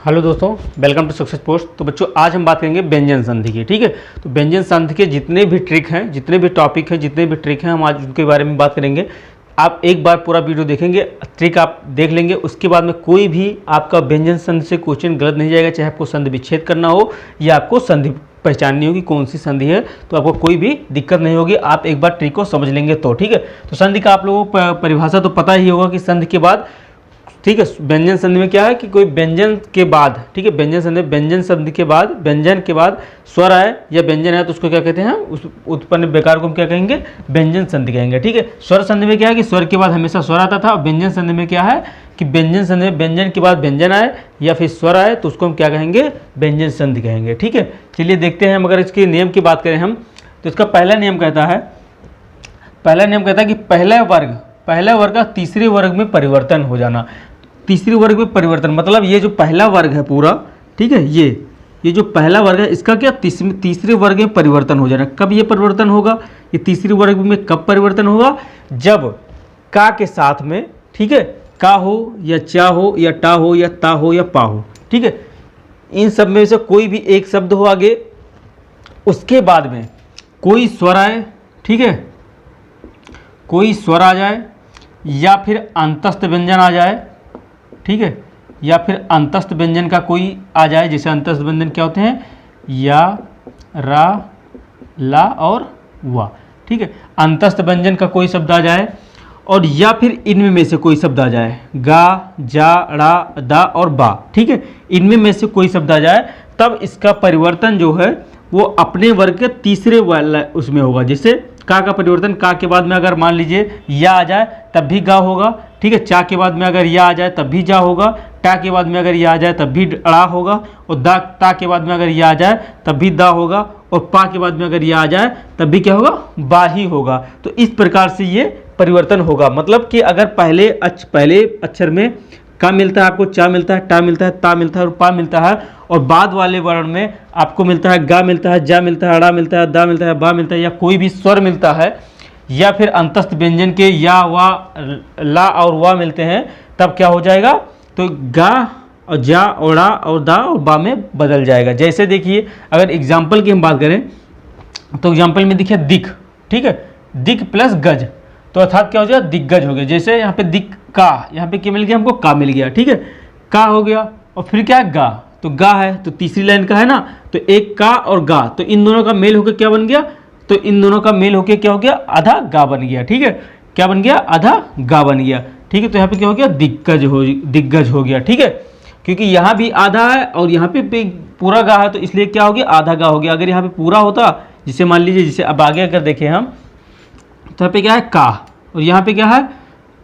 Hello दोस्तों, welcome to success post. तो बच्चों, आज हम बात करेंगे व्यंजन संधि की। ठीक है, तो व्यंजन संधि के जितने भी ट्रिक हैं, जितने भी टॉपिक हैं, जितने भी ट्रिक हैं, हम आज उनके बारे में बात करेंगे। आप एक बार पूरा वीडियो देखेंगे, ट्रिक आप देख लेंगे, उसके बाद में कोई भी आपका व्यंजन संधि से क्वेश्चन गलत नहीं जाएगा। चाहे आपको संधि विच्छेद करना हो या आपको संधि पहचाननी होगी कौन सी संधि है, तो आपको कोई भी दिक्कत नहीं होगी। आप एक बार ट्रिक को समझ लेंगे तो ठीक है। तो संधि का आप लोगों को परिभाषा तो पता ही होगा कि संधि के बाद, ठीक है, व्यंजन संधि में क्या है कि कोई व्यंजन के बाद, ठीक है, व्यंजन संधि के बाद, व्यंजन के बाद स्वर आए या व्यंजन है तो उसको क्या कहते हैं, उस उत्पन्न बेकार को हम क्या कहेंगे, व्यंजन संधि कहेंगे। ठीक है, स्वर संधि में क्या है कि स्वर के बाद हमेशा स्वर आता था। और व्यंजन संधि में क्या है कि व्यंजन संधि में व्यंजन के बाद व्यंजन आए या फिर स्वर आए तो उसको हम क्या कहेंगे, व्यंजन संधि कहेंगे। ठीक है, चलिए देखते हैं। अगर इसके नियम की बात करें हम, तो इसका पहला नियम कहता है कि पहला वर्ग का तीसरे वर्ग में परिवर्तन हो जाना। तीसरे वर्ग में परिवर्तन मतलब ये जो पहला वर्ग है पूरा, ठीक है, ये जो पहला वर्ग है इसका क्या तीसरे वर्ग में परिवर्तन हो जाना। कब ये परिवर्तन होगा, ये तीसरे वर्ग में कब परिवर्तन होगा, जब का के साथ में, ठीक है, का हो या चा हो या टा हो या ता हो या पा हो, ठीक है, इन सब में से कोई भी एक शब्द हो आगे, उसके बाद में कोई स्वर आए, ठीक है, कोई स्वर आ जाए या फिर अंतस्थ व्यंजन आ जाए, ठीक है, या फिर अंतस्थ व्यंजन का कोई आ जाए। जैसे अंतस्थ व्यंजन क्या होते हैं, या, रा, ला और वा, ठीक है, अंतस्थ व्यंजन का कोई शब्द आ जाए, और या फिर इनमें में से कोई शब्द आ जाए, गा, जा, ड़ा, दा और बा, ठीक है, इनमें में से कोई शब्द आ जाए, तब इसका परिवर्तन जो है वो अपने वर्ग के तीसरे वाला उसमें होगा। जैसे का परिवर्तन, का के बाद में अगर मान लीजिए या आ जाए तब भी गा होगा, ठीक है, चा के बाद में अगर या आ जाए तब भी जा होगा, टा के बाद में अगर या आ जाए तब भी अड़ा होगा, और दा ता के बाद में अगर या आ जाए तब भी दा होगा, और पा के बाद में अगर या आ जाए तब भी क्या होगा, बा ही होगा। तो इस प्रकार से ये परिवर्तन होगा। मतलब कि अगर पहले अक्षर में का मिलता है, आपको चा मिलता है, टा मिलता है, ता मिलता है और पा मिलता है, और बाद वाले वर्ण में आपको मिलता है गा मिलता है, जा मिलता है, अड़ा मिलता है, दा मिलता है, बा मिलता है, या कोई भी स्वर मिलता है, या फिर अंतस्थ व्यंजन के या, वा, ला और वा मिलते हैं, तब क्या हो जाएगा, तो गा और जा और ड़ा और दा और बा में बदल जाएगा। जैसे देखिए, अगर एग्जाम्पल की हम बात करें तो एग्जाम्पल में देखिए दिख, ठीक है, दिक प्लस गज, तो अर्थात क्या हो जाएगा, दिग्गज हो गया। जैसे यहाँ पे दिक का, यहाँ पे क्या मिल गया, हमको का मिल गया, ठीक है, का हो गया, और फिर क्या है, गा, तो गा है तो तीसरी लाइन का है ना, तो एक का और गा, तो इन दोनों का मेल होकर क्या बन गया, तो इन दोनों का मेल होकर क्या हो गया, आधा गा बन गया, ठीक है, क्या बन गया, आधा गा बन गया, ठीक है। तो यहाँ पे क्या हो गया, दिग्गज हो गया, ठीक है, क्योंकि यहाँ भी आधा है और यहाँ पे पूरा गा है, तो इसलिए क्या हो गया, आधा गा हो गया। अगर यहाँ पे पूरा होता, जिसे मान लीजिए, जिसे अब आगे अगर देखें हम, तो यहाँ पे क्या है, का, और यहाँ पे क्या है,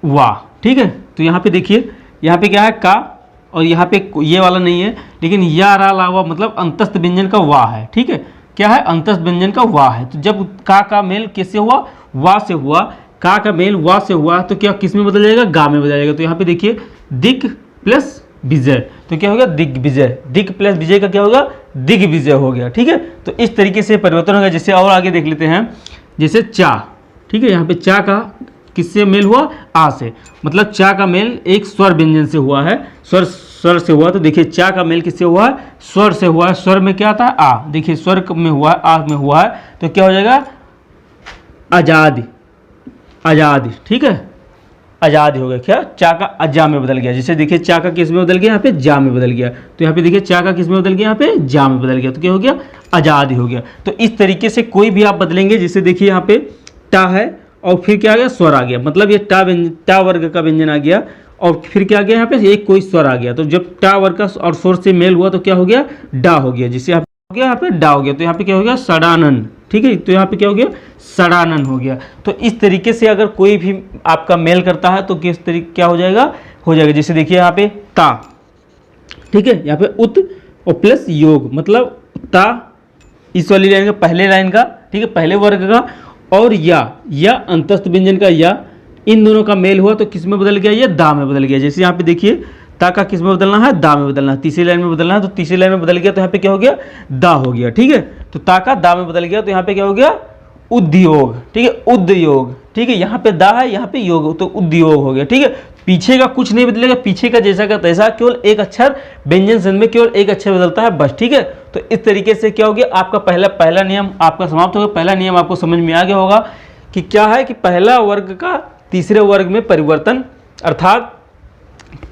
वा, ठीक है। तो यहाँ पे देखिए, यहाँ पे क्या है, का, और यहाँ पे ये वाला नहीं है, लेकिन या, रा, ला, वा मतलब अंतस्थ व्यंजन का वा है, ठीक है, क्या है, अंतस्थ व्यंजन का वा है। तो जब का मेल किससे हुआ, वा से हुआ, का मेल वा से हुआ, तो क्या किस में बदल जाएगा, गा में बदल जाएगा। तो यहाँ पे देखिए दिक प्लस विजय, तो क्या होगा, दिग्विजय, दिक प्लस विजय का क्या होगा, दिग्विजय हो गया, ठीक है। तो इस तरीके से परिवर्तन होगा। जैसे और आगे देख लेते हैं, जैसे चा, ठीक है, यहाँ पे चा का किससे मेल हुआ, आ से, मतलब चा का मेल एक स्वर व्यंजन से हुआ है, स्वर से हुआ। तो देखिए चा का मेल किससे हुआ है, स्वर से हुआ है। स्वर में क्या आता है, आ, देखिए स्वर में हुआ है, आ में हुआ है, तो क्या हो जाएगा, आजाद, ठीक है, आजाद हो गया। क्या, चा का अजा में बदल गया। जैसे देखिए चा का किस में बदल गया, यहाँ पे जा में बदल गया, तो यहाँ पे देखिए चा का किस में बदल गया, यहाँ पे जा में बदल गया, तो क्या हो गया, आजाद हो गया। तो इस तरीके से कोई भी आप बदलेंगे। जैसे देखिए यहाँ पे टा है और फिर क्या आ गया, स्वर आ गया, मतलब ये टा वर्ग का व्यंजन आ गया, और फिर क्या आ गया, यहाँ पे एक कोई स्वर आ गया। तो जब टा वर्ग का और स्वर से मेल हुआ तो क्या हो गया, डा हो गया। जिससे यहाँ पे हो गया, यहाँ पे डा हो गया, तो यहाँ पे क्या हो गया, सड़ानन, ठीक है, तो यहाँ पे क्या हो गया, सड़ानन हो गया। तो इस तरीके से अगर कोई भी आपका मेल करता है तो किस तरीके क्या हो जाएगा, जैसे देखिए यहाँ पे ता, ठीक है, यहाँ पे उत और प्लस योग, मतलब ता इस वाली लाइन का, पहले लाइन का, ठीक है, पहले वर्ग का, और या अंतस्थ व्यंजन का या, इन दोनों का मेल हुआ तो किस में बदल गया, ये दा में बदल गया। जैसे यहाँ पे देखिए ता का किस में बदलना है, दा में बदलना है, तीसरी लाइन में बदलना है, तो तीसरी लाइन में बदल गया तो यहाँ पे क्या हो गया, दा हो गया, ठीक है। तो ता का दा में बदल गया तो यहाँ पे क्या हो गया, उद्योग, ठीक है, उद्योग, ठीक है, यहाँ पे दा है, यहाँ पे योग, तो उद्योग हो गया, ठीक है। पीछे का कुछ नहीं बदलेगा, पीछे का जैसा का तैसा, केवल एक अक्षर व्यंजन संधि में केवल एक अक्षर बदलता है बस, ठीक है। तो इस तरीके से क्या हो गया, आपका पहला नियम आपका समाप्त हो गया। पहला नियम आपको समझ में आ गया होगा कि क्या है कि पहला वर्ग का तीसरे वर्ग में परिवर्तन, अर्थात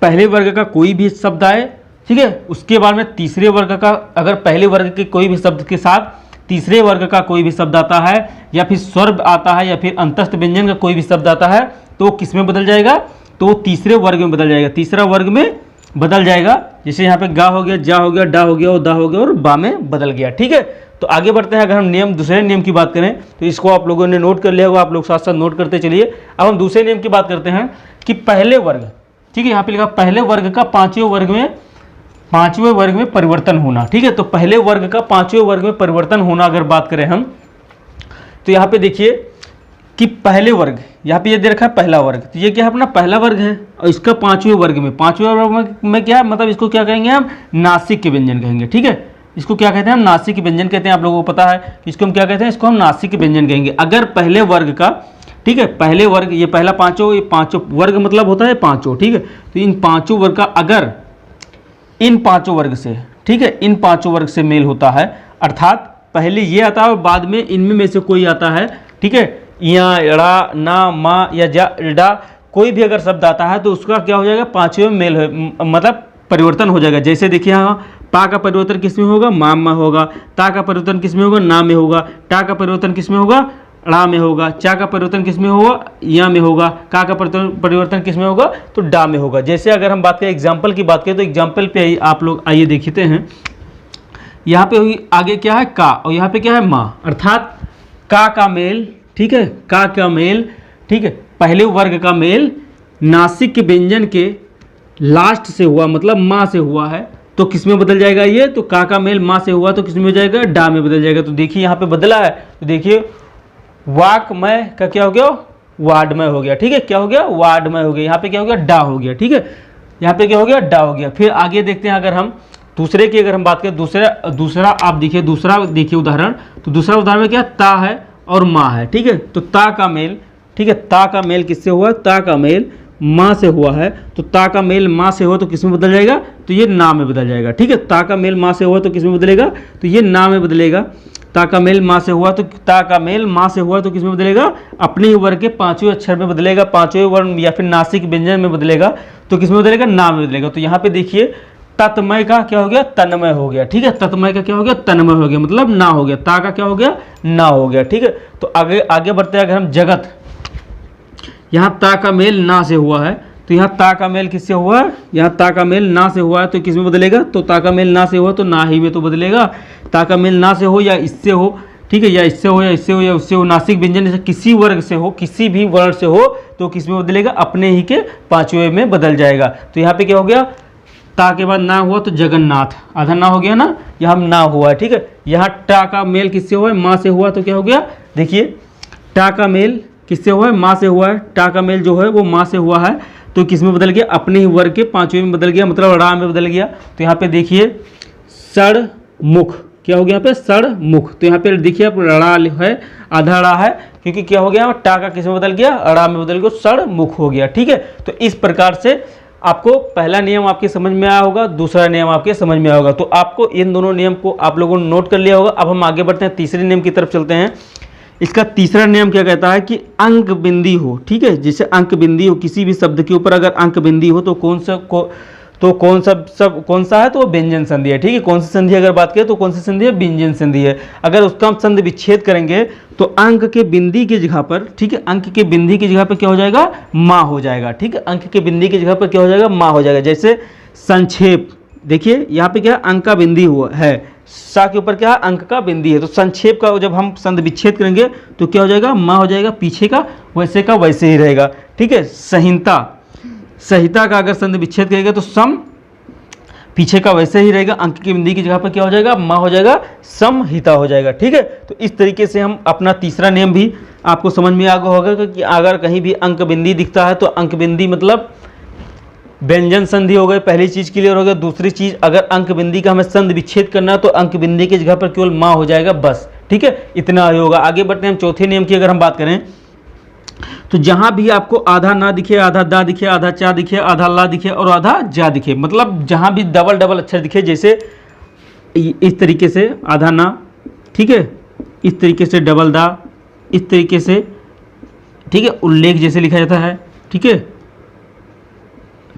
पहले वर्ग का कोई भी शब्द आए, ठीक है, उसके बाद में तीसरे वर्ग का, अगर पहले वर्ग के कोई भी शब्द के साथ तीसरे वर्ग का कोई भी शब्द आता है, या फिर स्वर आता है, या फिर अंतस्थ व्यंजन का कोई भी शब्द आता है, तो वो किस में बदल जाएगा, तो वो तीसरे वर्ग में बदल जाएगा, तीसरा वर्ग में बदल जाएगा। जैसे यहाँ पे गा हो गया, जा हो गया, डा हो गया, और दा हो गया, और बा में बदल गया, ठीक है। तो आगे बढ़ते हैं। अगर हम नियम दूसरे नियम की बात करें तो इसको आप लोगों ने नोट कर लिया होगा, आप लोग साथ साथ नोट करते चलिए। अब हम दूसरे नियम की बात करते हैं कि पहले वर्ग, ठीक है, यहाँ पे लिखा पहले वर्ग का पांचवें वर्ग में परिवर्तन होना, ठीक है। तो पहले वर्ग का पांचवें वर्ग में परिवर्तन होना अगर बात करें हम, तो यहाँ पे देखिए कि पहले वर्ग, यहाँ पे ये दे रखा है पहला वर्ग, तो ये क्या है, अपना पहला वर्ग है, और इसका पांचवें वर्ग में क्या है, मतलब इसको क्या कहेंगे हम, नासिक के व्यंजन कहेंगे, ठीक है। इसको क्या कहते हैं हम, नासिक के व्यंजन कहते हैं। आप लोगों को पता है कि इसको हम क्या कहते हैं, इसको हम नासिक के व्यंजन कहेंगे। अगर पहले वर्ग का, ठीक है, पहले वर्ग, ये पहला पांचों, ये पांचों वर्ग मतलब होता है पांचों, ठीक है। तो इन पांचों वर्ग का अगर इन पांचों वर्ग से, ठीक है, इन पांचों वर्ग से मेल होता है, अर्थात पहले ये आता है और बाद में इनमें में से कोई आता है, ठीक है, या ड़ा, ना, मा या जा, डा, कोई भी अगर शब्द आता है तो उसका क्या हो जाएगा, पांचवें में मेल मतलब परिवर्तन हो जाएगा। जैसे देखिए यहाँ पा का परिवर्तन किस में होगा, मा में होगा, ता का परिवर्तन किस में होगा, ना में होगा, टा का परिवर्तन किस में होगा, ड़ा में होगा, चा का परिवर्तन किस में होगा, या में होगा, का परिवर्तन किस में होगा, तो डा में होगा। जैसे अगर हम बात करें एग्जाम्पल की बात करें तो एग्जाम्पल पे आप लोग आइए देखते हैं। यहाँ पे आगे क्या है, का, और यहाँ पे क्या है, मा, अर्थात का मेल, ठीक है, का मेल, ठीक है, पहले वर्ग का मेल नासिक के व्यंजन के लास्ट से हुआ, मतलब माँ से हुआ है, तो किस में बदल जाएगा ये, तो का मेल माँ से हुआ तो किस में हो जाएगा, डा में बदल जाएगा। तो देखिए यहाँ पे बदला है, तो देखिए वाकमय का क्या हो गया, वाडमय हो गया, ठीक है, क्या हो गया, वाडमय हो गया। यहाँ पे क्या हो गया, डा हो गया, ठीक है, यहाँ पे क्या हो गया, डा हो गया। फिर आगे देखते हैं, अगर हम दूसरे की अगर हम बात करें, दूसरा आप देखिए, दूसरा देखिए उदाहरण, तो दूसरा उदाहरण में क्या, ता है और माँ है, ठीक है। तो ता का मेल, ठीक है, ता का मेल किससे हुआ, ता का मेल माँ से हुआ है, तो ता का मेल माँ से हुआ तो किस में बदल जाएगा, तो ये ना में बदल जाएगा, ठीक है। ता का मेल माँ से हुआ तो किस में बदलेगा, तो ये ना में बदलेगा। ता का मेल माँ से हुआ तो ता का मेल माँ से हुआ तो किस में बदलेगा, अपने ही वर्ग के पांचवें अक्षर में बदलेगा, पांचवें वर्ण या फिर नासिक व्यंजन में बदलेगा, तो किस में बदलेगा, ना में बदलेगा। तो यहाँ पे देखिए तत्मय का क्या हो गया, तन्मय हो गया, ठीक है, तत्मय का क्या हो गया, तन्मय हो गया, मतलब ना हो गया, ता का क्या हो गया, ना हो गया, ठीक है। तो आगे बढ़ते हैं। अगर हम जगत, यहाँ ता का मेल ना से हुआ है, तो यहाँ ता का मेल किससे हुआ है, यहाँ ता का मेल ना से हुआ है, तो किस में बदलेगा, तो ता का मेल ना से हुआ तो ना ही में तो बदलेगा। ता का मेल ना से हो या इससे हो, ठीक है, या इससे हो या इससे हो या उससे हो, नासिक व्यंजन से किसी वर्ग से हो, किसी भी वर्ण से हो, तो किस में बदलेगा, अपने ही के पांचवें में बदल जाएगा। तो यहाँ पे क्या हो गया, ता के बाद ना हुआ तो जगन्नाथ, आधा ना हो गया ना, यहाँ ना हुआ है, ठीक है। यहाँ टा का मेल किससे हुआ है, माँ से हुआ, तो क्या हो गया, देखिए टा का मेल किससे हुआ है, माँ से हुआ है, टा का मेल जो है वो माँ से हुआ है, तो किस में बदल गया, अपने ही वर्ग के पांचवें में बदल गया, मतलब रा में बदल गया। तो यहाँ पे देखिए सड़ मुख, क्या हो गया यहाँ पे, सड़ मुख, तो यहाँ पे देखिए आप रा है, आधा रा है, क्योंकि क्या हो गया, टा का किस में बदल गया, रा में बदल गया, सड़ मुख हो गया, ठीक है। तो इस प्रकार से आपको पहला नियम आपके समझ में आया होगा, दूसरा नियम आपके समझ में आया होगा। तो आपको इन दोनों नियम को आप लोगों ने नोट कर लिया होगा। अब हम आगे बढ़ते हैं, तीसरे नियम की तरफ चलते हैं। इसका तीसरा नियम क्या कहता है कि अंक बिंदी हो, ठीक है, जैसे अंक बिंदी हो, किसी भी शब्द के ऊपर अगर अंक बिंदी हो तो कौन सा है, तो व्यंजन संधि है, ठीक है। कौन सी संधि अगर बात करें तो कौन सी संधि है, व्यंजन संधि है। अगर उसका हम संधि विच्छेद करेंगे तो अंक के बिंदी की जगह पर, ठीक है, अंक के बिंदी की जगह पर क्या हो जाएगा, माँ हो जाएगा, ठीक है, अंक के बिंदी की जगह पर क्या हो जाएगा, माँ हो जाएगा। जैसे संक्षेप, देखिए यहाँ पे क्या अंक का बिंदी हुआ है, सा के ऊपर क्या है, अंक का बिंदी है, तो संक्षेप का जब हम संधि विच्छेद करेंगे तो क्या हो जाएगा, माँ हो जाएगा, पीछे का वैसे ही रहेगा, ठीक है। संहिता का अगर संधि विच्छेद करेंगे तो सम, पीछे का वैसे ही रहेगा, अंक की बिंदी की जगह पर क्या हो जाएगा, माँ हो जाएगा, समहिता हो जाएगा, ठीक है। तो इस तरीके से हम अपना तीसरा नियम भी आपको समझ में आ गया होगा कि अगर कहीं भी अंक बिंदी दिखता है तो अंक बिंदी मतलब व्यंजन संधि हो गई, पहली चीज क्लियर हो गया। दूसरी चीज, अगर अंक बिंदी का हमें संधि विच्छेद करना है तो अंक बिंदी की जगह पर केवल माँ हो जाएगा बस, ठीक है, इतना ही होगा। आगे बढ़ते हैं हम चौथे नियम की अगर हम बात करें तो जहां भी आपको आधा ना दिखे, आधा दा दिखे, आधा चा दिखे, आधा ला दिखे और आधा जा दिखे, मतलब जहां भी डबल डबल अक्षर दिखे, जैसे इस तरीके से आधा ना, ठीक है, इस तरीके से डबल दा, इस तरीके से, ठीक है, उल्लेख जैसे लिखा जाता है, ठीक है,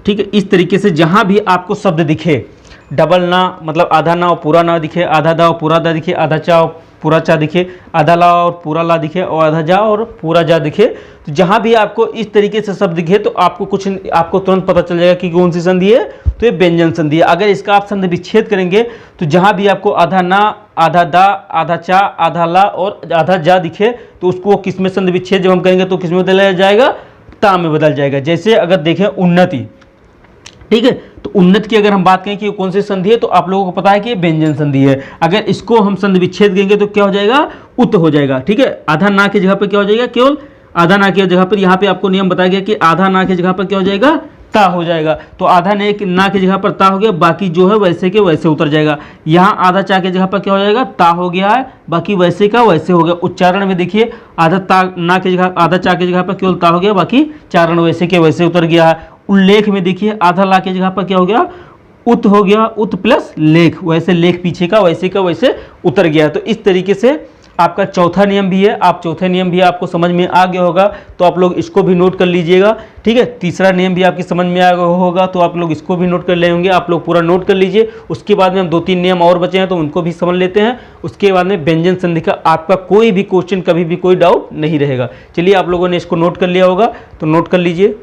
ठीक है, इस तरीके से जहां भी आपको शब्द दिखे, डबल ना मतलब आधा ना और पूरा ना दिखे, आधा दा और पूरा दा दिखे, आधा चा और पूरा चा दिखे, आधा ला और पूरा ला दिखे और आधा जा और पूरा जा दिखे, तो जहां भी आपको इस तरीके से शब्द दिखे तो आपको तुरंत पता चल जाएगा कि कौन सी संधि है, तो ये व्यंजन संधि है। अगर इसका आप संधि विच्छेद करेंगे तो जहां भी आपको आधा ना, आधा दा, आधा चा, आधा ला और आधा जा दिखे तो उसको किस में संधि विच्छेद जब हम करेंगे तो किस में बदल जाएगा, ता में बदल जाएगा। जैसे अगर देखें उन्नति, ठीक है, तो उन्नत की अगर हम बात करें कि ये कौन सी संधि है, तो आप लोगों को पता है कि ये व्यंजन संधि है। अगर इसको हम संधि विच्छेद करेंगे तो क्या हो जाएगा, उत हो जाएगा, ठीक है। आधा ना की जगह पर क्या हो जाएगा, केवल आधा ना की जगह पर यहाँ पे आपको नियम बताया गया कि आधा ना की जगह पर क्या हो जाएगा, ता हो जाएगा। तो आधा ना की जगह पर ता हो गया, बाकी जो है वैसे के वैसे उतर जाएगा। यहाँ आधा चा की जगह पर क्या हो जाएगा, ता हो गया है, बाकी वैसे का वैसे हो गया। उच्चारण में देखिए आधा ता ना की जगह, आधा चा की जगह पर केवल ता हो गया, बाकी चारण वैसे के वैसे उतर गया है। उल्लेख में देखिए आधा ला की जगह पर क्या हो गया, उत हो गया, उत प्लस लेख, वैसे लेख पीछे का वैसे उतर गया। तो इस तरीके से आपका चौथा नियम भी है। आप चौथे नियम भी आपको समझ में आ गया होगा तो आप लोग इसको भी नोट कर लीजिएगा, ठीक है। तीसरा नियम भी आपकी समझ में आ गया होगा तो आप लोग इसको भी नोट कर ले होंगे। आप लोग पूरा नोट कर लीजिए। उसके बाद में हम 2-3 नियम और बचे हैं तो उनको भी समझ लेते हैं। उसके बाद में व्यंजन संधि का आपका कोई भी क्वेश्चन, कभी भी कोई डाउट नहीं रहेगा। चलिए, आप लोगों ने इसको नोट कर लिया होगा तो नोट कर लीजिए,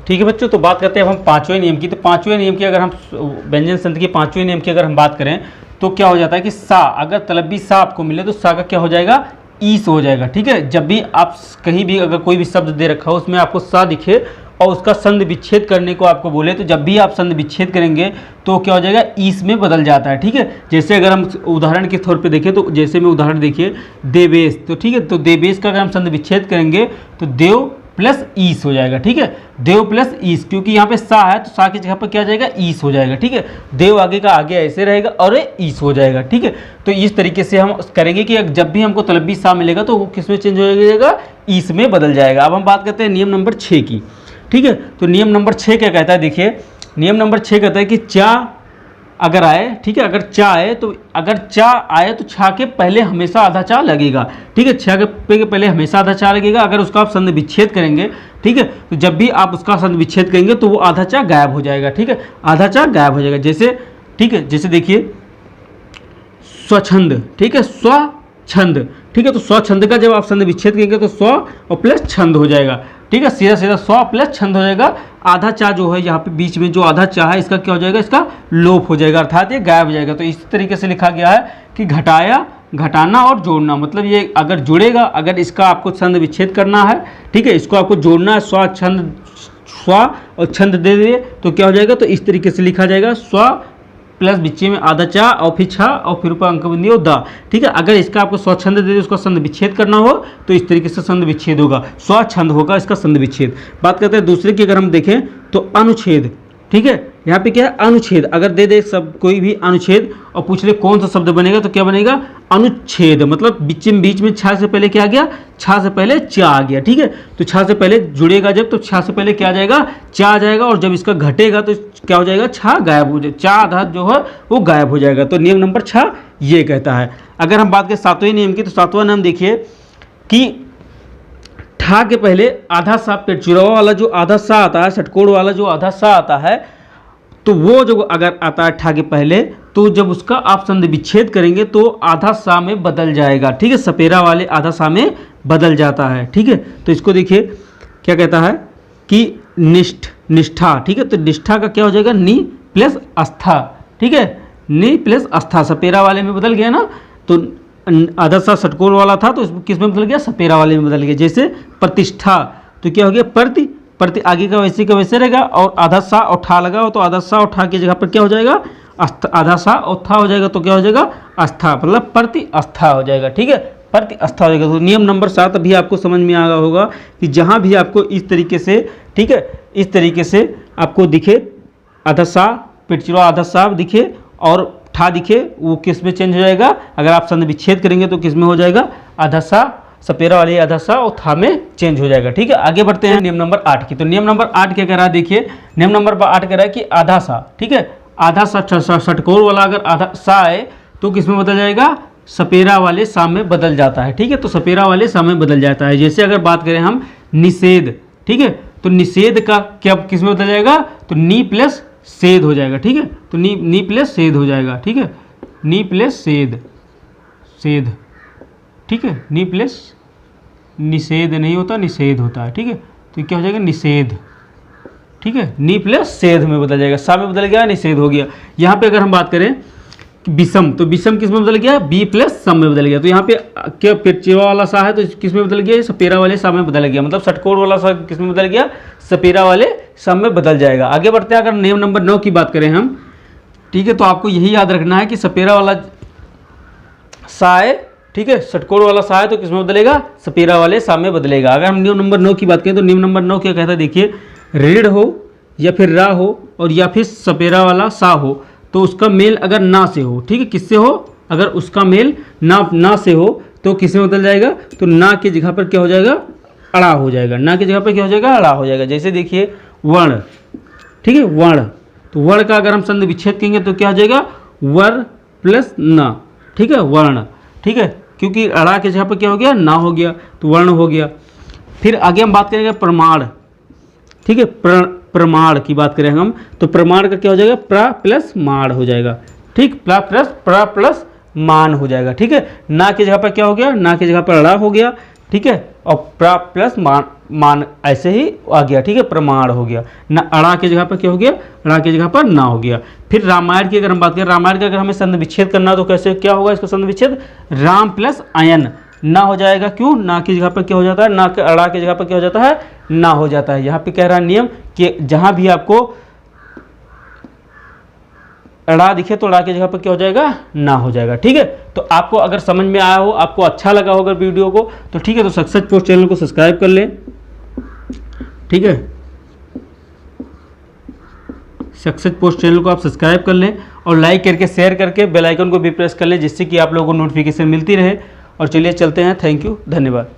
ठीक है बच्चों। तो बात करते हैं अब हम पांचवें नियम की। तो पांचवें नियम की अगर हम व्यंजन संधि के पांचवें नियम की अगर हम बात करें तो क्या हो जाता है कि सा, अगर तलबी सा आपको मिले तो सा का क्या हो जाएगा, ईस हो जाएगा, ठीक है। जब भी आप कहीं भी अगर कोई भी शब्द दे रखा हो उसमें आपको सा दिखे और उसका संधि विच्छेद करने को आपको बोले तो जब भी आप संधि विच्छेद करेंगे तो क्या हो जाएगा, ईस में बदल जाता है, ठीक है। जैसे अगर हम उदाहरण के तौर पे देखें तो जैसे में उदाहरण देखिए देवेश, तो ठीक है, तो देवेश का अगर हम संधि विच्छेद करेंगे तो देव प्लस ईस हो जाएगा, ठीक है। देव प्लस ईस, क्योंकि यहाँ पे सा है तो सा की जगह पर क्या जाएगा, ईस हो जाएगा, ठीक है। देव आगे का आगे ऐसे रहेगा और ईस हो जाएगा, ठीक है। तो इस तरीके से हम करेंगे कि जब भी हमको तलबी सा मिलेगा तो वो किस में चेंज हो जाएगा, ईस में बदल जाएगा। अब हम बात करते हैं नियम नंबर 6 की, ठीक है। तो नियम नंबर 6 क्या कहता है, देखिए नियम नंबर 6 कहता है कि चा अगर आए, ठीक है, अगर चा आए तो अगर चा आए तो छा के पहले हमेशा आधा चा लगेगा, ठीक है। छा के पहले हमेशा आधा चा लगेगा। अगर उसका आप संधि विच्छेद करेंगे, ठीक है, तो जब भी आप उसका संधि विच्छेद करेंगे तो वो आधा चा गायब हो जाएगा, ठीक है, आधा चा गायब हो जाएगा। जैसे, ठीक है, जैसे देखिए स्वच्छंद, ठीक है, स्वच्छंद, ठीक है। तो स्वच्छंद का जब आप संधि विच्छेद करेंगे तो स्व और प्लस छंद हो जाएगा, ठीक है, सीधा सीधा स्व प्लस छंद हो जाएगा। आधा चा जो है यहाँ पे बीच में जो आधा चा है इसका क्या हो जाएगा, इसका लोप हो जाएगा, अर्थात ये गायब हो जाएगा। तो इस तरीके से लिखा गया है कि घटाया, घटाना और जोड़ना, मतलब ये अगर जुड़ेगा, अगर इसका आपको छंद विच्छेद करना है, ठीक है, इसको आपको जोड़ना है, स्व छंद, स्व और छंद दे दिए तो क्या हो जाएगा, तो इस तरीके से लिखा जाएगा स्व प्लस बीचे में आधा चा और फिर छा और फिर ऊपर अंक बिंदी और दा, ठीक है। अगर इसका आपको स्वच्छंद दे दे उसका संधि विच्छेद करना हो तो इस तरीके से संधि विच्छेद होगा, स्वच्छंद होगा इसका संधि विच्छेद। बात करते हैं दूसरे की, अगर हम देखें तो अनुच्छेद, ठीक है। यहाँ पे क्या है, अनुच्छेद अगर दे दे सब कोई भी अनुच्छेद और पूछ ले कौन सा शब्द बनेगा तो क्या बनेगा, अनुच्छेद, मतलब बीच में छा से पहले क्या आ गया, छा से पहले चा आ गया, ठीक है। तो छा से पहले जुड़ेगा जब तो छा से पहले क्या आ जाएगा, चा आ जाएगा और जब इसका घटेगा तो क्या हो जाएगा, छा गायब हो जाएगा, चा आधा जो है वो गायब हो जाएगा। तो नियम नंबर 6 ये कहता है। अगर हम बात करें 7वें नियम की तो 7वां नियम देखिए कि ठा के पहले आधा सा पेट चुरावा वाला जो आधा सा आता है, षटकोण वाला जो आधा सा आता है, तो वो जो अगर आता है ठा के पहले तो जब उसका आप संधि विच्छेद करेंगे तो आधा सा में बदल जाएगा, ठीक है, सपेरा वाले आधा सा में बदल जाता है, ठीक है। तो इसको देखिए क्या कहता है कि निष्ठा, ठीक है। तो निष्ठा का क्या हो जाएगा, नी प्लस आस्था, ठीक है, नी प्लस आस्था, सपेरा वाले में बदल गया ना। तो आधा सा षटकोण वाला था तो किस में बदल गया, सपेरा वाले में बदल गया। जैसे प्रतिष्ठा, तो क्या हो गया, प्रति आगे का वैसे रहेगा और आधा सा और ठा लगा हो तो आधा सा और ठा की जगह पर क्या हो जाएगा, आधा सा और था हो जाएगा तो क्या हो जाएगा, आस्था, मतलब प्रति आस्था हो जाएगा, ठीक है, प्रति आस्था हो जाएगा। तो नियम नंबर 7 अभी आपको समझ में आ गया होगा कि जहां भी आपको इस तरीके से, ठीक है, इस तरीके से आपको दिखे आधा सा पेट चुरा आधा सा दिखे और ठा दिखे वो किस में चेंज हो जाएगा, अगर आप संधि विच्छेद करेंगे तो किस में हो जाएगा, आधा सा, सपेरा वाले आधा सा और था में चेंज हो जाएगा। ठीक है, आगे बढ़ते हैं नियम नंबर 8 की। तो नियम नंबर 8 क्या कह रहा है, देखिए नियम नंबर 8 कह रहा है कि आधा सा, ठीक है, आधा सा षटकोर वाला अगर आधा सा आए तो किस में बदल जाएगा, सपेरा वाले सा में बदल जाता है। ठीक है, तो सपेरा वाले सा में बदल जाता है। जैसे अगर बात करें हम निषेध, ठीक है, तो निषेध का क्या किस में बदल जाएगा, तो नी प्लस सेध हो जाएगा। ठीक है, तो नी प्लस सेध हो जाएगा। ठीक है, नी प्लस सेध, ठीक है, नी प्लस निषेध नहीं होता, निषेध होता है। ठीक है, तो क्या हो जाएगा, निषेध। ठीक है, नी प्लस सेध में बदल जाएगा, सा में बदल गया, निषेध हो गया। यहाँ पे अगर हम बात करें विषम, तो विषम किस में बदल गया, बी प्लस सम में बदल गया। तो यहाँ पे क्या पेचवा वाला सा है तो किस में बदल गया, सपेरा वाले सा में बदल गया, मतलब षटकोर वाला सा किस में बदल गया, सपेरा वाले सा में बदल जाएगा। आगे बढ़ते हैं, अगर नियम नंबर 9 की बात करें हम, ठीक है, तो आपको यही याद रखना है कि सपेरा वाला सा है, ठीक है, षटकोर वाला सा है तो किस में बदलेगा, सपेरा वाले सा में बदलेगा। अगर हम नियम नंबर 9 की बात करें तो नियम नंबर 9 क्या कहता है, देखिए ऋण हो या फिर रा हो और या फिर सपेरा वाला सा हो तो उसका मेल अगर ना से हो, ठीक है, किससे हो, अगर उसका मेल ना से हो तो किस में बदल जाएगा, तो ना की जगह पर क्या हो जाएगा, अड़ा हो जाएगा। ना की जगह पर क्या हो जाएगा, अड़ा हो जाएगा। जैसे देखिए वर्ण, ठीक है, वर्ण, तो वर्ण का अगर हम संधि विच्छेद करेंगे तो क्या हो जाएगा, वर प्लस न, ठीक है, वर्ण। ठीक है, क्योंकि अड़ा की जगह पर क्या हो गया, ना हो गया, तो वर्ण हो गया। फिर आगे हम बात करेंगे प्रमाण, ठीक है, प्रमाण की बात करें हम तो प्रमाण का क्या हो जाएगा, प्रा प्लस माण हो जाएगा। ठीक, प्रा प्लस मान हो जाएगा। ठीक है, ना की जगह पर क्या हो गया, ना की जगह पर अड़ा हो गया। ठीक है, और प्रा प्लस मान ऐसे ही आ गया। ठीक है, प्रमाण हो गया। ना अड़ा की जगह पर क्या हो गया, अड़ा की जगह पर ना हो गया। फिर रामायण की अगर हम बात करें, रामायण का अगर हमें संधि विच्छेद करना तो कैसे क्या होगा इसका संधि विच्छेद, राम प्लस अयन ना हो जाएगा। क्यों, ना की जगह पर क्या हो जाता है, ना के अड़ा की जगह पर क्या हो जाता है, ना हो जाता है। यहाँ पे कह रहा है नियम कि जहां भी आपको अड़ा दिखे तो अड़ा की जगह पर क्या हो जाएगा, ना हो जाएगा। ठीक है, तो आपको अगर समझ में आया हो, आपको अच्छा लगा हो अगर वीडियो को, तो ठीक है, तो सक्सेस पोस्ट चैनल को सब्सक्राइब कर लें। ठीक है, सक्सेस पोस्ट चैनल को आप सब्सक्राइब कर लें और लाइक करके शेयर करके बेल आइकन को भी प्रेस कर लें, जिससे कि आप लोगों को नोटिफिकेशन मिलती रहे। और चलिए चलते हैं, थैंक यू, धन्यवाद।